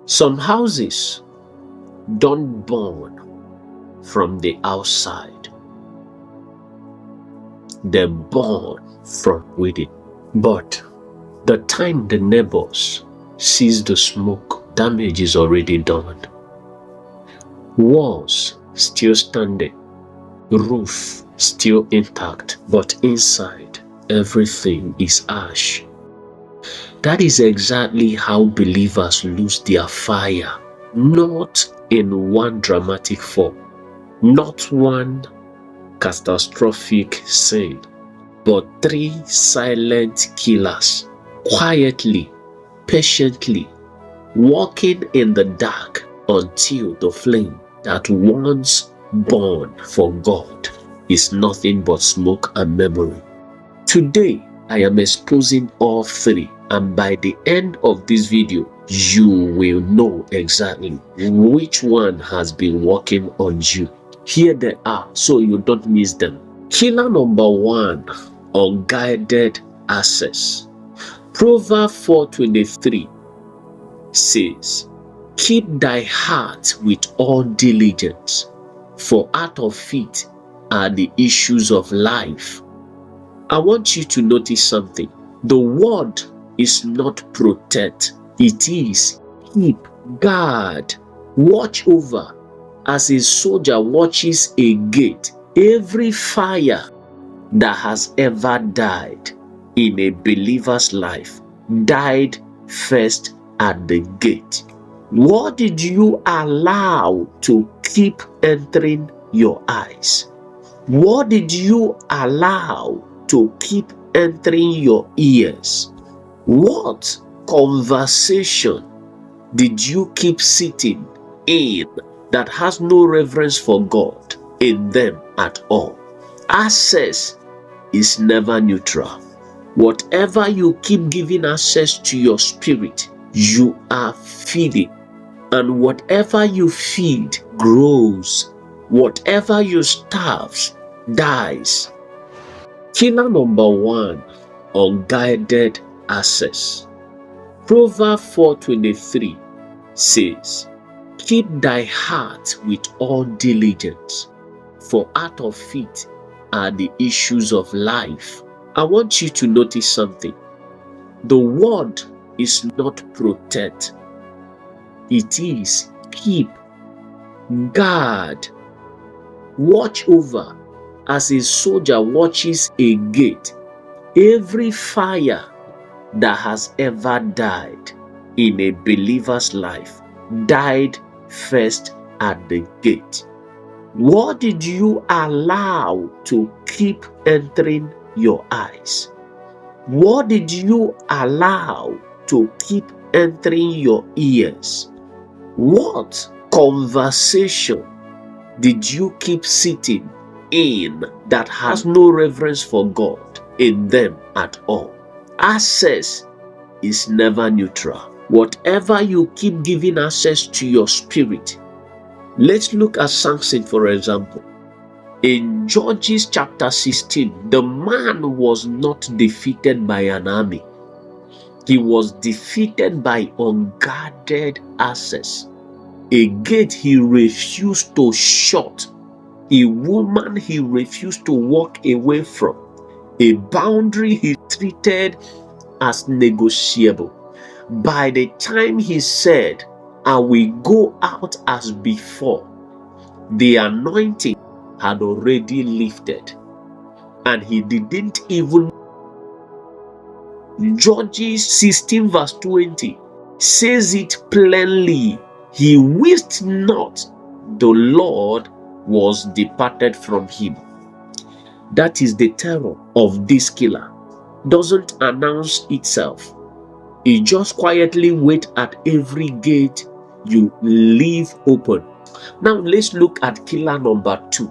Some houses don't burn from the outside, they burn from within. But the time the neighbors sees the smoke, damage is already done. Walls still standing, roof still intact, but inside everything is ash. That is exactly how believers lose their fire, not in one dramatic form, not one catastrophic sin, but 3 silent killers, quietly, patiently, walking in the dark until the flame that once burned for God is nothing but smoke and memory. Today, I am exposing all 3, and by the end of this video, you will know exactly which one has been working on you. Here they are, so you don't miss them. Killer number 1, unguided access. Proverbs 4:23 says, "Keep thy heart with all diligence, for out of it are the issues of life." I want you to notice something. The word is not protect, it is keep, guard, watch over. As a soldier watches a gate, every fire that has ever died in a believer's life died first at the gate. What did you allow to keep entering your eyes? What did you allow to keep entering your ears? What conversation did you keep sitting in that has no reverence for God in them at all? Access is never neutral. Whatever you keep giving access to your spirit, you are feeding. And whatever you feed grows. Whatever you starve dies. Killer number 1, unguided access. Proverbs 4:23 says, "Keep thy heart with all diligence, for out of it are the issues of life." I want you to notice something. The word is not protect, it is keep, guard, watch over. As a soldier watches a gate, every fire that has ever died in a believer's life died first at the gate. What did you allow to keep entering your eyes? What did you allow to keep entering your ears? What conversation did you keep sitting in that has no reverence for God in them at all? Access is never neutral. Whatever you keep giving access to your spirit. Let's look at Samson, for example. In Judges chapter 16, the man was not defeated by an army. He was defeated by unguarded access. A gate he refused to shut. A woman he refused to walk away from. A boundary he treated as negotiable. By the time he said, "I will go out as before," the anointing had already lifted, and he didn't even. Judges 16 verse 20 says it plainly. He wist not the Lord was departed from him. That is the terror of this killer. Doesn't announce itself. It just quietly waits at every gate you leave open. Now let's look at killer number 2,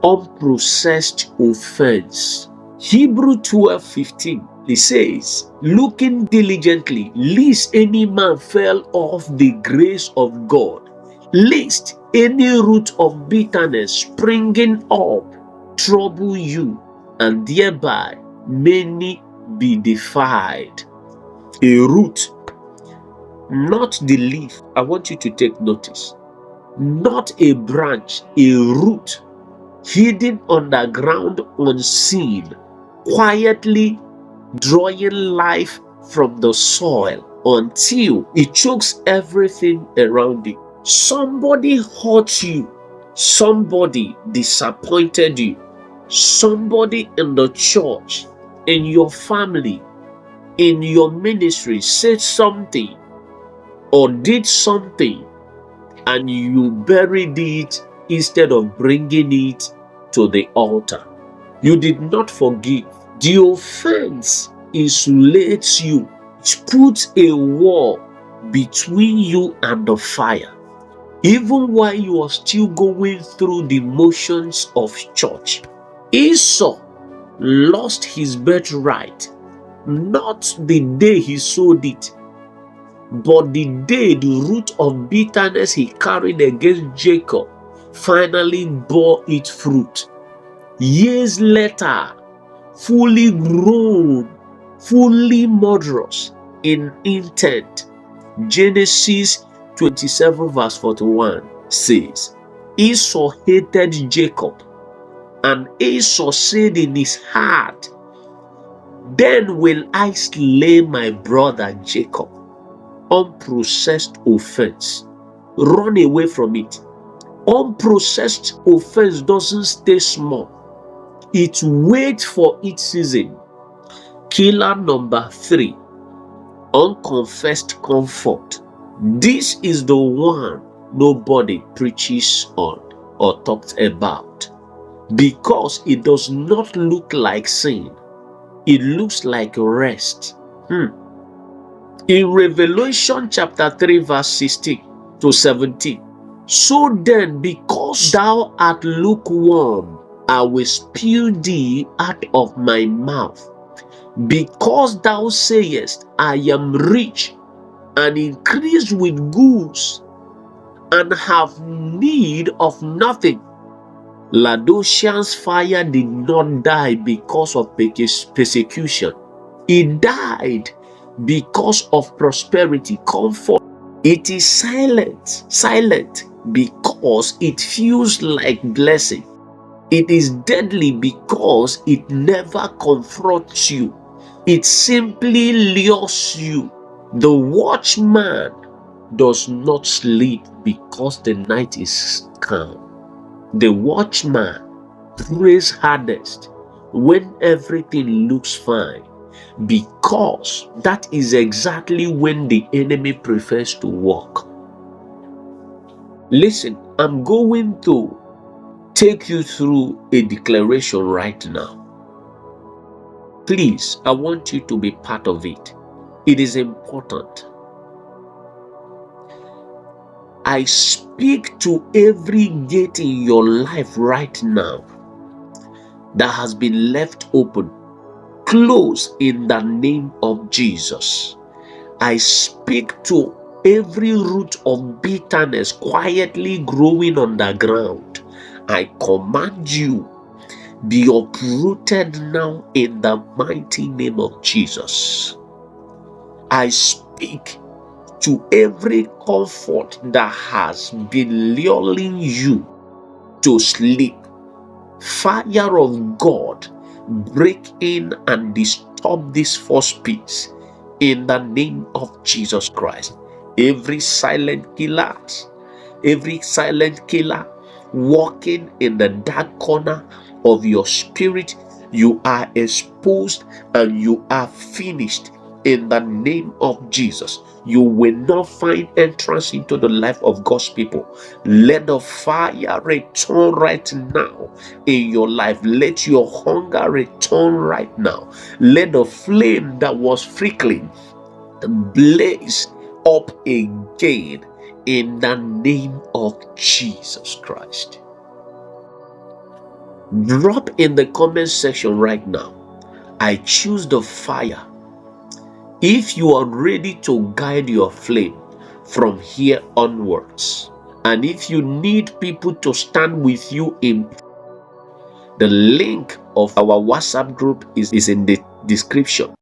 unprocessed offense. Hebrew 12:15, it says, "Looking diligently, lest any man fell off the grace of God, lest any root of bitterness springing up trouble you, and thereby many be defiled." A root not the leaf. I want you to take notice. Not a branch, a root hidden underground, unseen, quietly drawing life from the soil until it chokes everything around it. Somebody hurt you, somebody disappointed you, somebody in the church, in your family, in your ministry said something or did something, and you buried it instead of bringing it to the altar. You did not forgive. The offense insulates you. It puts a wall between you and the fire. Even while you are still going through the motions of church, Esau lost his birthright, not the day he sowed it, but the day the root of bitterness he carried against Jacob finally bore its fruit. Years later, fully grown, fully murderous in intent, Genesis 27 verse 41 says, Esau hated Jacob, and Esau said in his heart, then will I slay my brother Jacob. Unprocessed offense. Run away from it. Unprocessed offense doesn't stay small. It waits for its season. Killer number 3. Unconfessed comfort. This is the one nobody preaches on or talks about, because it does not look like sin. It looks like rest. In Revelation chapter 3 verse 16 to 17, so then, because thou art lukewarm, I will spew thee out of my mouth. Because thou sayest, I am rich and increased with goods, and have need of nothing. Laodicean's fire did not die because of persecution. It died because of prosperity, comfort. It is silent because it feels like blessing. It is deadly because it never confronts you. It simply lures you. The watchman does not sleep because the night is calm. The watchman prays hardest when everything looks fine, because that is exactly when the enemy prefers to walk. Listen, I'm going to take you through a declaration right now. Please, I want you to be part of it. It is important. I speak to every gate in your life right now that has been left open. Close in the name of Jesus. I speak to every root of bitterness quietly growing on the ground. I command you, be uprooted now in the mighty name of Jesus. I speak to every comfort that has been lulling you to sleep. Fire of God, break in and disturb this false peace in the name of Jesus Christ. Every silent killer walking in the dark corner of your spirit, you are exposed and you are finished in the name of Jesus. You will not find entrance into the life of God's people. Let the fire return right now in your life. Let your hunger return right now. Let the flame that was flickering blaze up again in the name of Jesus Christ. Drop in the comment section right now, I choose the fire. If you are ready to guide your flame from here onwards, and if you need people to stand with you in, the link of our WhatsApp group is in the description.